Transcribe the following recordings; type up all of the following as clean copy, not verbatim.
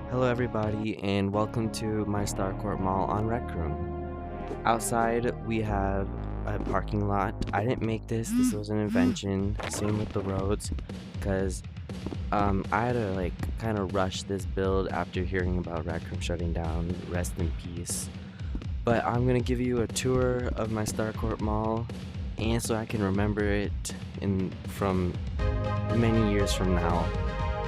Hello everybody and welcome to my Starcourt Mall on Rec Room. Outside we have a parking lot. I didn't make this was an invention. Same with the roads because I had to kind of rush this build after hearing about Rec Room shutting down. Rest in peace. But I'm gonna give you a tour of my Starcourt Mall and so I can remember it from many years from now,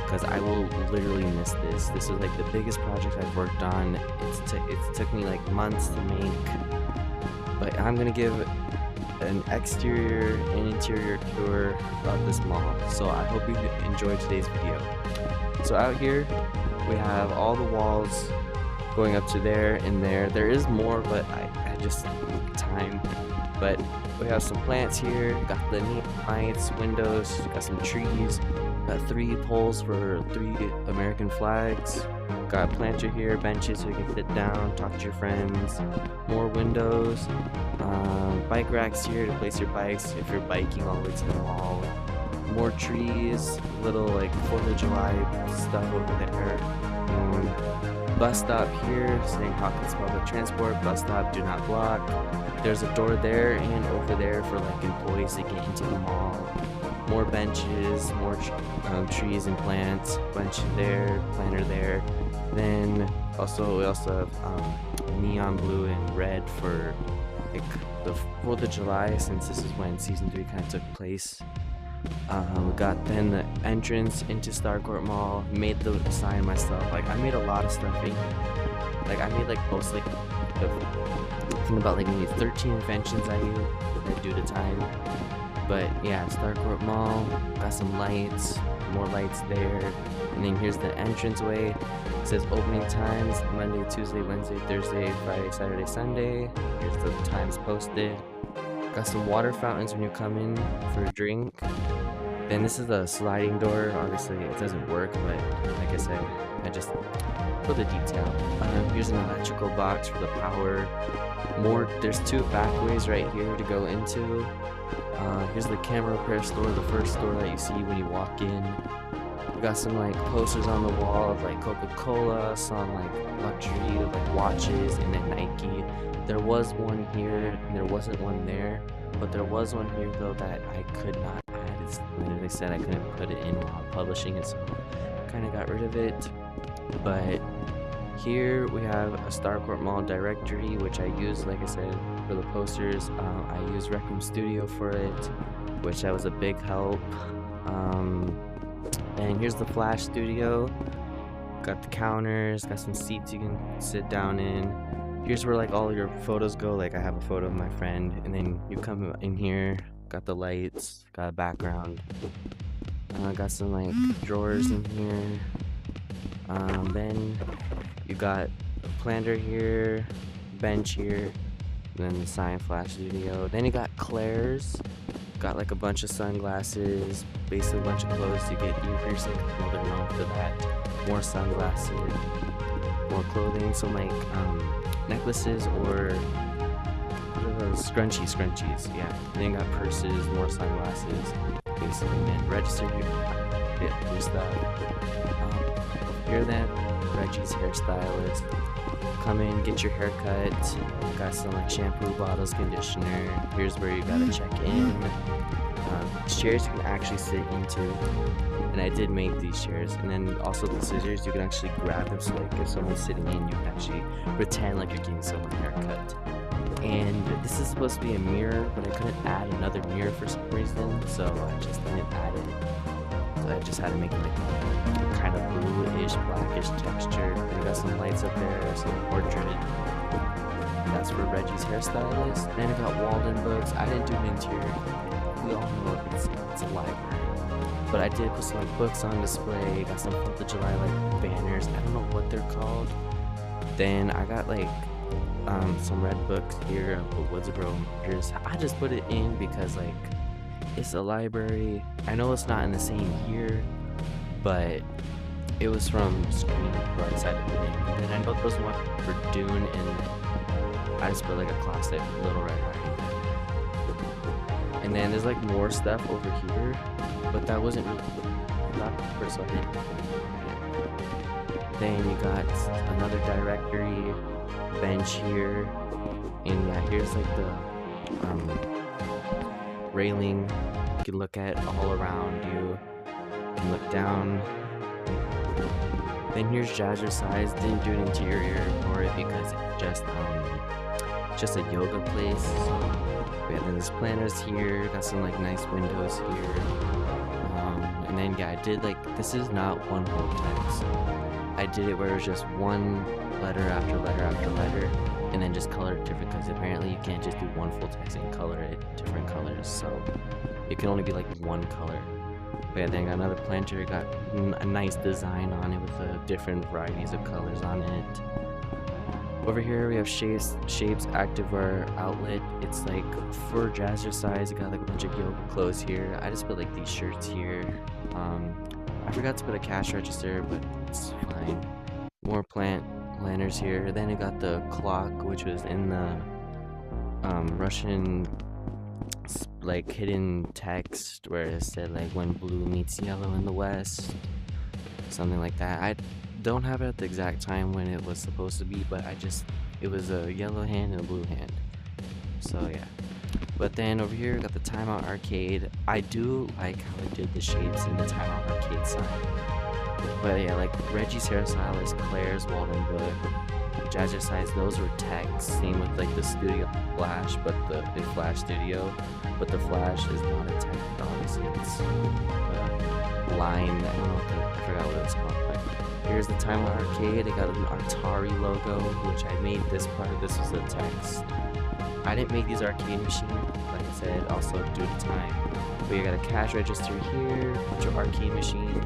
because I will literally miss this. This is like the biggest project I've worked on. It took me like months to make, but I'm gonna give an exterior and interior tour of this mall. So I hope you enjoyed today's video. So out here we have all the walls going up to there and there. There is more, but I just need time. But we have some plants here, got the neon lights, windows, got some trees, got 3 poles for 3 American flags, got a planter here, benches so you can sit down, talk to your friends, more windows, bike racks here to place your bikes if you're biking all the way to the mall, more trees, little like 4th of July stuff over there, bus stop here saying Hawkins Public Transport, bus stop, do not block. There's a door there and over there for like employees to get into the mall. More benches, more trees and plants, bunch there, planter there. Then we also have neon blue and red for like the 4th of July, since this is when season 3 kind of took place. We got then the entrance into Starcourt Mall, made the sign myself. Like I made a lot of stuff in here. Like I made like most like about like maybe 13 inventions I do to time. But yeah, Starcourt Mall, got some lights, more lights there. And then here's the entranceway. It says opening times, Monday, Tuesday, Wednesday, Thursday, Friday, Saturday, Sunday. Here's the times posted. Got some water fountains when you come in for a drink. Then this is the sliding door. Obviously it doesn't work, but like I said, I just for the detail. Here's an electrical box for the power. There's 2 back ways right here to go into. Here's the camera repair store, the first store that you see when you walk in. We got some like posters on the wall of like Coca-Cola, some like luxury like watches, and then Nike. There was one here and there wasn't one there, but there was one here though that I could not add. It's literally said I couldn't put it in while publishing it, so I kind of got rid of it. But here we have a Starcourt Mall directory, which I use, like I said, for the posters. I use Rec Room Studio for it, which that was a big help. And here's the Flash Studio. Got the counters, got some seats you can sit down in. Here's where like all your photos go. Like I have a photo of my friend, and then you come in here, got the lights, got a background. Got some like drawers in here. Then you got a planter here, bench here, and then the sign Flash Studio. Then you got Claire's, got like a bunch of sunglasses, basically a bunch of clothes to get ear piercing. Well, they're known for that. More sunglasses, more clothing, some like necklaces or what are those? Scrunchies, yeah. Then you got purses, more sunglasses, basically, and register here, get your stuff. Here then, Reggie's hairstylist. Come in, get your hair cut. Got some like shampoo bottles, conditioner. Here's where you gotta check in. Chairs you can actually sit into, and I did make these chairs. And then also the scissors, you can actually grab them, so like if someone's sitting in, you can actually pretend like you're giving someone a haircut. And this is supposed to be a mirror, but I couldn't add another mirror for some reason, so I just didn't add it. So I just had to make it like kind of bluish, blackish texture. And got some lights up there, some portrait. That's for Reggie's hairstylist. Then I got Walden books. I didn't do an interior. We all know it's a library. But I did put some like books on display. Got some 4th of July like banners. I don't know what they're called. Then I got like some red books here of the Woodsboro Murders. I just put it in because like it's a library. I know it's not in the same year, but it was from Screen, so I decided to put it in. And then I know those one for Dune, and I just put like a classic Little Red Riding Hood. And then there's like more stuff over here, but that wasn't really not for, so I didn't. Then you got another directory bench here, and yeah, here's like the railing. You can look at all around you. You can look down. Then here's Jazzercise. Didn't do an interior for it because it's just a yoga place. So yeah, then there's planners here. Got some like nice windows here. And then yeah, I did like, this is not one whole text. I did it where it was just one letter after letter after letter, and then just color it different, because apparently you can't just do one full text and color it different colors, so it can only be like one color. But yeah, then I got another planter, got a nice design on it with different varieties of colors on it. Over here we have Shapes Activewear Outlet. It's like for Jazzercise. You got like a bunch of yoga clothes here. I just put like these shirts here. I forgot to put a cash register, but it's fine. More planners here. Then I got the clock, which was in the Russian like hidden text where it said like when blue meets yellow in the west, something like that. I don't have it at the exact time when it was supposed to be, but it was a yellow hand and a blue hand, so yeah. But then over here, got the Timeout Arcade. I do like how it did the shapes in the Timeout Arcade sign. But yeah, like Reggie's Hairstylist, Claire's Walden Book, Jazzercise, those were text. Same with like the Studio Flash, but the Flash Studio. But the Flash is not a text, obviously. It's a line, I forgot what it's called. But here's the Timeout Arcade. It got an Atari logo, which I made this part. This was the text. I didn't make these arcade machines, like I said, also due to time. But you got a cash register here, a bunch of arcade machine.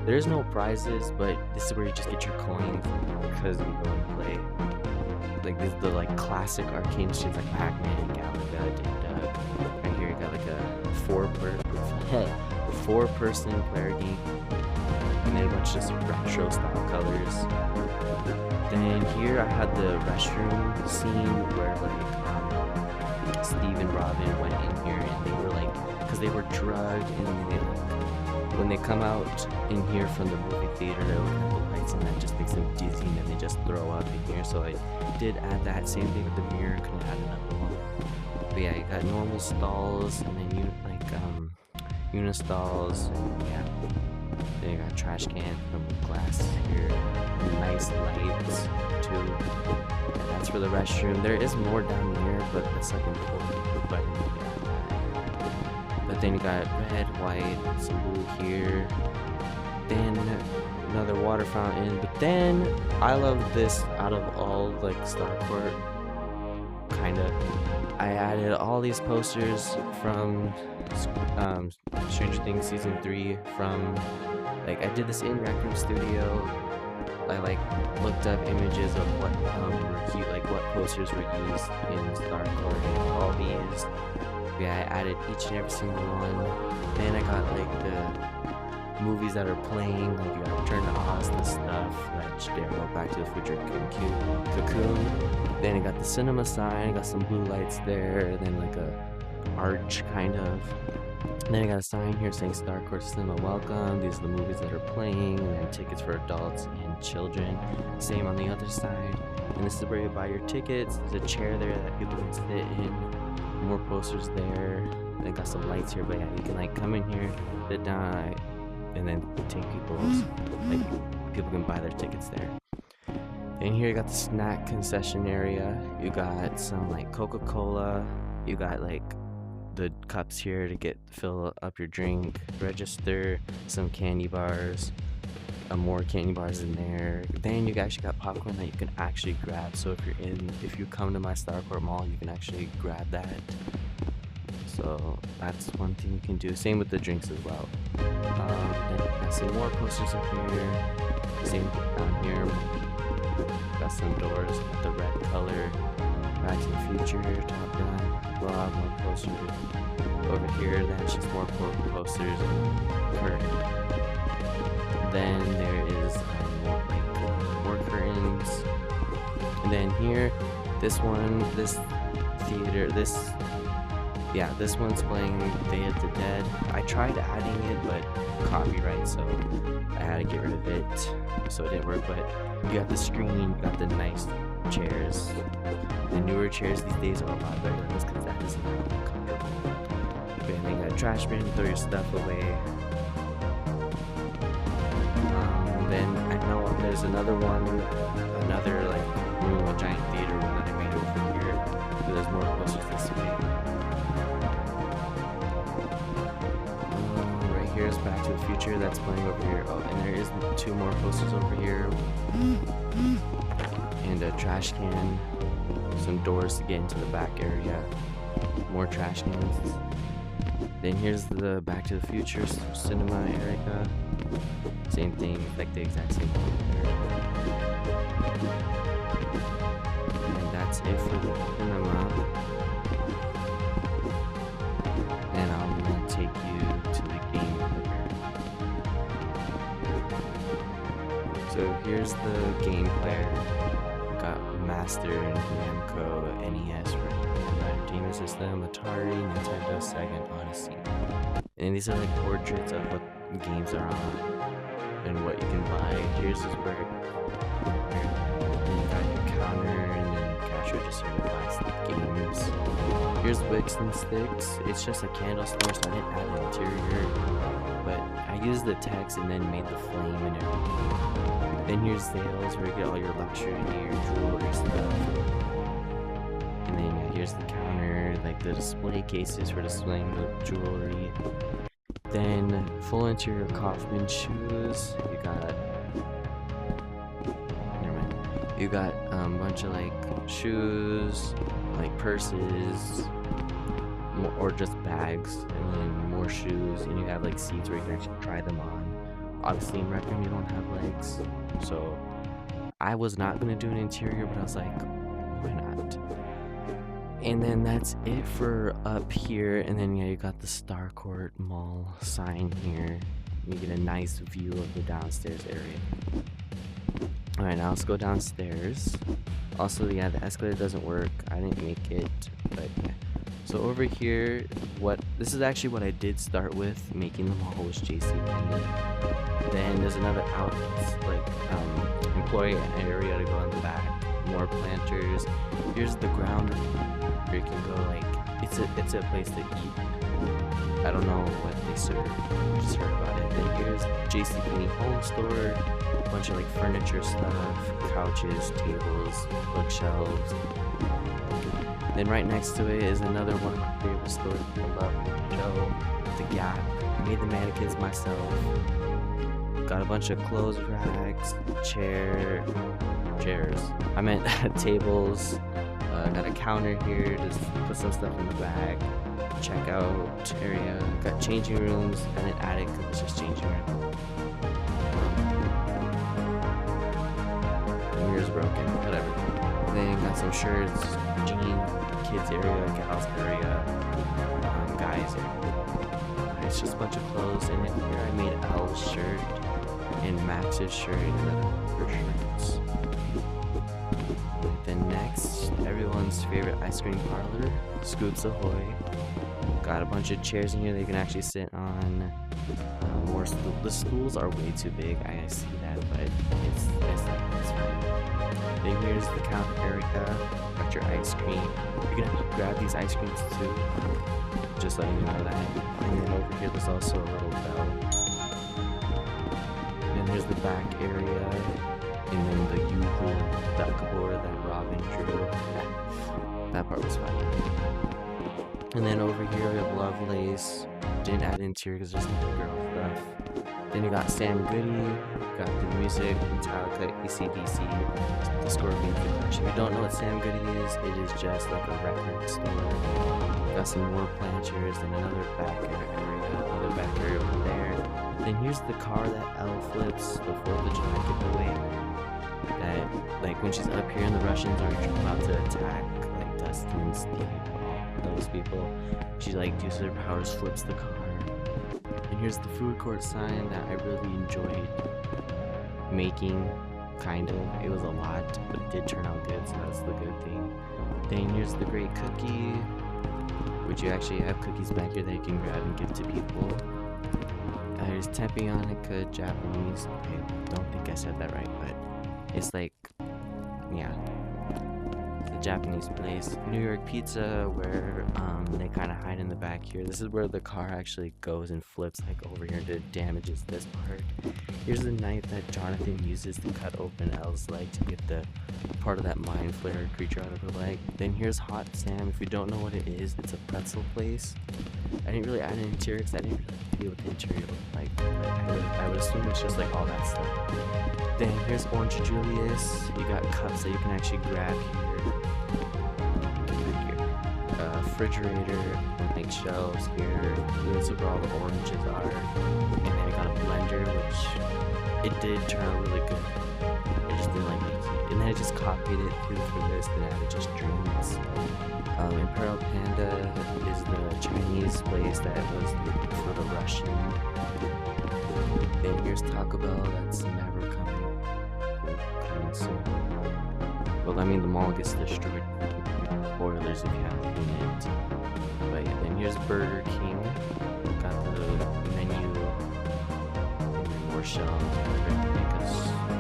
There's no prizes, but this is where you just get your coins because you go and play. Like this is the like classic arcade machines like Pac-Man, Galaga, Dig Dug. Right here you got like a four-person player game. And then a bunch of just retro style colors. Then here I had the restroom scene where like Steve and Robin went in here and they were like, because they were drugged, and they like, when they come out in here from the movie theater, they look at the lights and that just makes them dizzy and then they just throw up in here. So I did add that. Same thing with the mirror, couldn't add another one. But yeah, you got normal stalls and then unistalls, and yeah. Then you got trash can from glass here, and nice lights too. And that's for the restroom. There is more down there, but it's like important. But then you got red, white, some blue here. Then another water fountain. But then I love this out of all like Starcourt, kinda. I added all these posters from Stranger Things Season 3 from, like, I did this in Rec Room Studio. I like looked up images of what what posters were used in Starcourt and all these. Yeah, I added each and every single one. Then I got like the movies that are playing, like you got Return to Oz and stuff, Back to the Future, Cocoon. Then I got the cinema sign, I got some blue lights there, then like a arch kind of. And then I got a sign here saying Starcourt Cinema Welcome. These are the movies that are playing, and then tickets for adults and children. Same on the other side. And this is where you buy your tickets. There's a chair there that people can sit in. More posters there. They got some lights here, but yeah, you can like come in here, sit down, and then take people's, like, people can buy their tickets there. And here you got the snack concession area. You got some like Coca-Cola. You got like the cups here to fill up your drink. Register, some candy bars. More candy bars in there. Then you actually got popcorn that you can actually grab. So if you come to my Starcourt Mall, you can actually grab that. So that's one thing you can do. Same with the drinks as well. Then got some more posters up here. Same thing down here. Got some doors with the red color. Back to the Future, Top Gun. Rob, more posters over here. Then it's just more posters and curtain. Then there is more curtains. And then here, this one's playing Day of the Dead. I tried adding it, but copyright, so I had to get rid of it. so it didn't work. But you got the screen, you got the nice chairs. The newer chairs these days are a lot better than this because that is not comfortable. But then you got a trash bin, throw your stuff away. Then I know there's another one, another like room, a giant theater room that I made over here. So there's more posters this way. Right here is Back to the Future that's playing over here. Oh, and there is 2 more posters over here. And a trash can. Some doors to get into the back area. More trash cans. Then here's the Back to the Future cinema area. Same thing, like the exact same thing there. And that's it for the cinema. And I'm gonna take you to the game player. So here's the game player. Got Master and Namco, NES for Entertainment System, Atari, Nintendo, Sega, and Odyssey. And these are like portraits of what games are on and what you can buy. Here's this where you got your counter and then cash register to buy some games. Here's Wicks and Sticks. It's just a candle store, so I didn't add an interior, but I used the text and then made the flame and everything. Then here's sales where you get all your luxury, your jewelry stuff. And then here's the counter, like the display cases for displaying the jewelry. Then full interior Kaufman shoes. You got a bunch of like shoes, like purses, or just bags, and then more shoes. And you have like seats where you can actually try them on. Obviously in Rec Room you don't have legs, so I was not gonna do an interior, but I was like, why not? And then that's it for up here. And then yeah, you got the Starcourt Mall sign here. You get a nice view of the downstairs area. Alright, now let's go downstairs. Also, yeah, the escalator doesn't work. I didn't make it, but yeah. So over here, this is actually what I did start with, making the mall was JCPenney. Then there's another employee area to go in the back. More planters. Here's the ground where you can go, like, it's a place to eat. I don't know what they serve. I just heard about it. Then here's JCPenney home store. A bunch of like furniture stuff, couches, tables, bookshelves. Then right next to it is another one of my favorite stores I love, the Gap. I made the mannequins myself. Got a bunch of clothes racks, chairs. I meant tables. Got a counter here, just put some stuff in the back. Checkout area. Got changing rooms. I didn't add it because it's just changing rooms. Mirror's broken, whatever. Then got some shirts, jeans, kids area, gals area, guys area. It's just a bunch of clothes, and then here I made L's shirt and Max's shirt and other shirts. Then next, everyone's favorite ice cream parlor, Scoops Ahoy. Got a bunch of chairs in here that you can actually sit on. More the stools are way too big. I see that, but it's fine. Then here's the counter area. Got your ice cream. You're gonna have to grab these ice creams too. Just letting you know that. And then over here there's also a little bell. And here's the back area. And then the usual duckboard that Robin drew. That part was funny. And then over here we have Lovelace. Didn't add interior because there's no girl stuff. Then you got Sam Goody, got the music, Metallica, AC/DC, the Scorpions. If you don't know what Sam Goody is, it is just like a record store. Got some more planters and another back area over there. Then here's the car that Elle flips before the July giveaway. That, like, when she's up here and the Russians are about to attack, like Dustin, Steve, all those people, she like uses her powers, flips the car. And here's the food court sign that I really enjoyed making, kind of. It was a lot, but it did turn out good, so that's the good thing. Then here's the great cookie, which you actually have cookies back here that you can grab and give to people. There's Teppanyaki Japanese. I don't think I said that right, but it's like, yeah, the Japanese place. New York Pizza, where they kind of hide in the back here. This is where the car actually goes and flips like over here and damages this part. Here's the knife that Jonathan uses to cut open Elle's leg to get the part of that mind flayer creature out of her leg. Then here's Hot Sam. If you don't know what it is, it's a pretzel place. I didn't really add an interior because I didn't really feel what the interior looked like. But I would assume it's just like all that stuff. Then here's Orange Julius. You got cups that you can actually grab here. Refrigerator, and like shelves here. This is where all the oranges are. And then I got a blender, which it did turn out really good. I just didn't like making it. And then I just copied it through for this, then I added just drinks. Imperial Panda is the Chinese place that was for the Russian. Then here's Taco Bell, that's never coming soon. Well, I mean, the mall gets destroyed. Spoilers if you haven't seen it. But yeah, then here's Burger King. Got the menu, more shelves,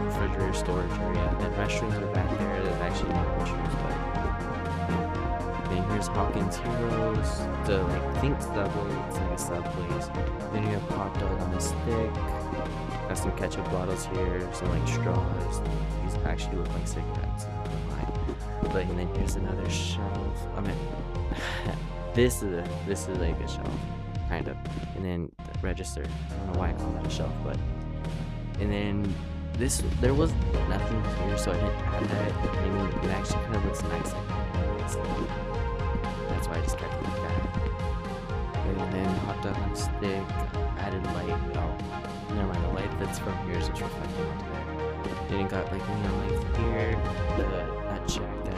refrigerator storage area. Then restrooms are back there. There's actually no pictures, but yeah. Then here's Hawkins Heroes. The like think Subway. It's like a sub place. Then you have hot dog on a stick. Got some ketchup bottles here. Some like straws. These actually look like cigarettes. But and then here's another shelf. I mean, this is like a shelf, kind of. And then the register. I don't know why I call that a shelf, but. And then there was nothing here, so I didn't add that. And it actually kind of looks nice like that. So that's why I just kept it like that. And then hot dog on a stick. Added light. Oh, never mind. The light that's from here is just reflecting onto there. Then you got like neon lights here. The check that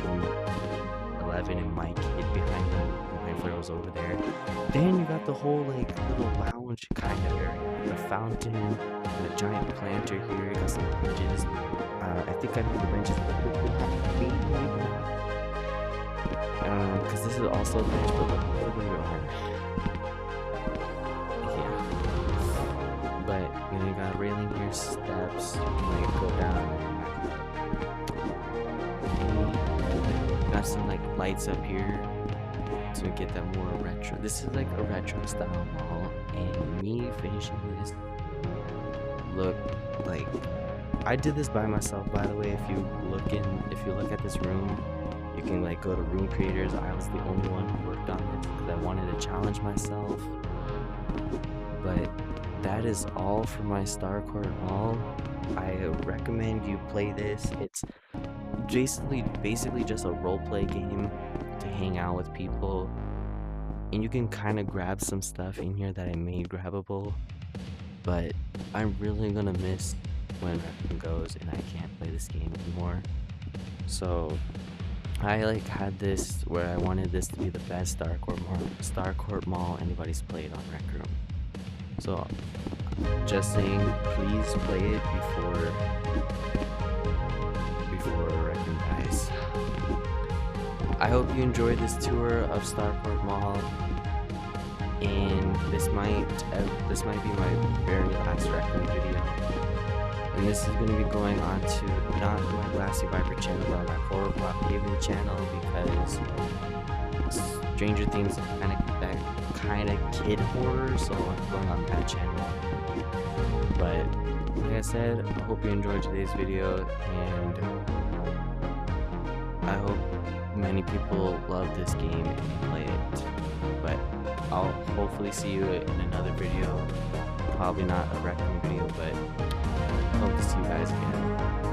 11 and Mike hid behind them. My flare was over there. Then you got the whole like little lounge kind of area. The fountain, and a giant planter here. You got some benches. I think I made the benches. Because this is also a bench, but look where you are. Yeah. But you know, you got a railing here, steps. You can like go down. Got some like lights up here to get that more retro. This is like a retro style mall, and me finishing this look like I did this by myself. By the way, if you look at this room, you can like go to room creators. I was the only one who worked on it because I wanted to challenge myself. But that is all for my Starcourt Mall. I recommend you play this. It's basically just a roleplay game to hang out with people, and you can kind of grab some stuff in here that I made grabbable, but I'm really gonna miss when Raccoon goes and I can't play this game anymore. So I like had this where I wanted this to be the best Starcourt Mall anybody's played on Rec Room. So just saying, please play it before Wrecking guys. I hope you enjoyed this tour of Starcourt Mall, and this might be my very last Wrecking video. And this is going to be going on to not my Glassy Viper channel, but my Horror Block Haven channel, because Stranger Things is kind of kid horror, so I'm going on that channel. But like I said, I hope you enjoyed today's video, and I hope many people love this game and play it. But I'll hopefully see you in another video. Probably not a Rec Room video, but hope to see you guys again.